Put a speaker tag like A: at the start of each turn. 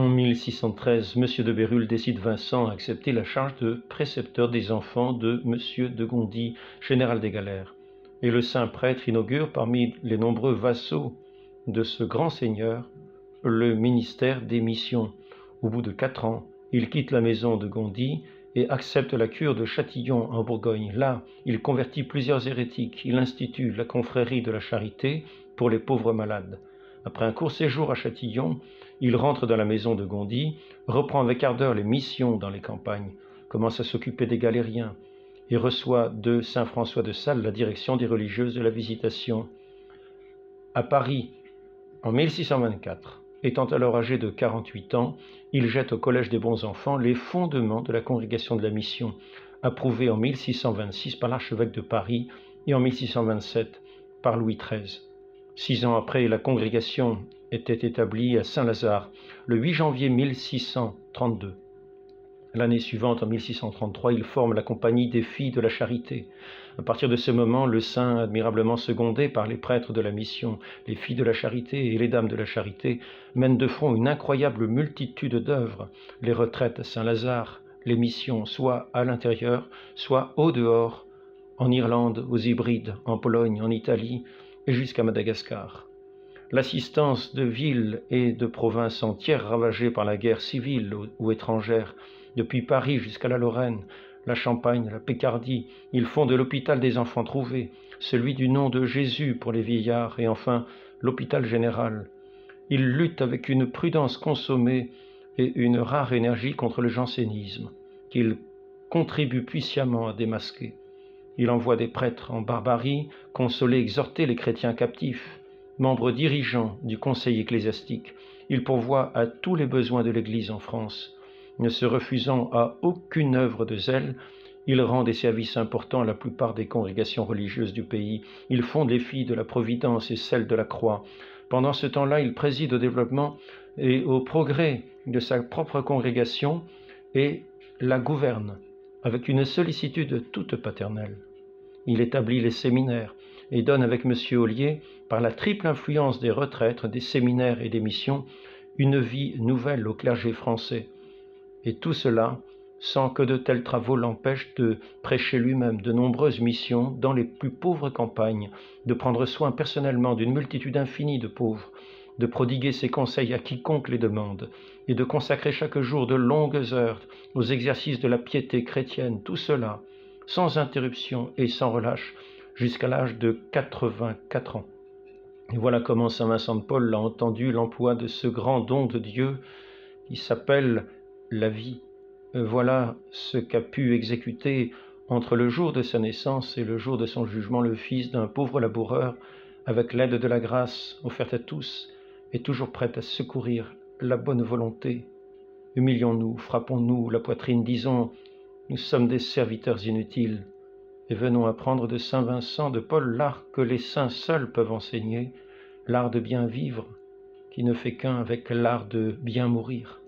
A: En 1613, M. de Bérulle décide Vincent à accepter la charge de précepteur des enfants de M. de Gondi, général des galères. Et le saint prêtre inaugure parmi les nombreux vassaux de ce grand seigneur le ministère des missions. Au bout de 4 ans, il quitte la maison de Gondi et accepte la cure de Châtillon en Bourgogne. Là, il convertit plusieurs hérétiques. Il institue la confrérie de la charité pour les pauvres malades. Après un court séjour à Châtillon, il rentre dans la maison de Gondi, reprend avec ardeur les missions dans les campagnes, commence à s'occuper des galériens et reçoit de saint François de Sales la direction des religieuses de la Visitation. À Paris, en 1624, étant alors âgé de 48 ans, il jette au Collège des bons enfants les fondements de la congrégation de la mission, approuvée en 1626 par l'archevêque de Paris et en 1627 par Louis XIII. 6 ans après, la congrégation était établie à Saint-Lazare, le 8 janvier 1632. L'année suivante, en 1633, il forme la compagnie des filles de la charité. À partir de ce moment, le saint, admirablement secondé par les prêtres de la mission, les filles de la charité et les dames de la charité, mène de front une incroyable multitude d'œuvres, les retraites à Saint-Lazare, les missions, soit à l'intérieur, soit au dehors, en Irlande, aux Hébrides, en Pologne, en Italie et jusqu'à Madagascar. L'assistance de villes et de provinces entières ravagées par la guerre civile ou étrangère, depuis Paris jusqu'à la Lorraine, la Champagne, la Picardie, ils font de l'hôpital des enfants trouvés, celui du nom de Jésus pour les vieillards et enfin l'hôpital général. Ils luttent avec une prudence consommée et une rare énergie contre le jansénisme, qu'ils contribuent puissamment à démasquer. Il envoie des prêtres en Barbarie consoler, exhorter les chrétiens captifs. Membre dirigeant du conseil ecclésiastique, il pourvoit à tous les besoins de l'Église en France. Ne se refusant à aucune œuvre de zèle, il rend des services importants à la plupart des congrégations religieuses du pays. Il fonde les filles de la Providence et celles de la Croix. Pendant ce temps-là, il préside au développement et au progrès de sa propre congrégation et la gouverne avec une sollicitude toute paternelle. Il établit les séminaires et donne avec M. Ollier, par la triple influence des retraites, des séminaires et des missions, une vie nouvelle au clergé français. Et tout cela sans que de tels travaux l'empêchent de prêcher lui-même de nombreuses missions dans les plus pauvres campagnes, de prendre soin personnellement d'une multitude infinie de pauvres, de prodiguer ses conseils à quiconque les demande, et de consacrer chaque jour de longues heures aux exercices de la piété chrétienne, tout cela, sans interruption et sans relâche, jusqu'à l'âge de 84 ans. Et voilà comment saint Vincent de Paul a entendu l'emploi de ce grand don de Dieu qui s'appelle la vie. Voilà ce qu'a pu exécuter entre le jour de sa naissance et le jour de son jugement le fils d'un pauvre laboureur, avec l'aide de la grâce offerte à tous et toujours prête à secourir la bonne volonté. Humilions-nous, frappons-nous la poitrine, disons « Nous sommes des serviteurs inutiles » et venons apprendre de saint Vincent de Paul l'art que les saints seuls peuvent enseigner, l'art de bien vivre, qui ne fait qu'un avec l'art de bien mourir.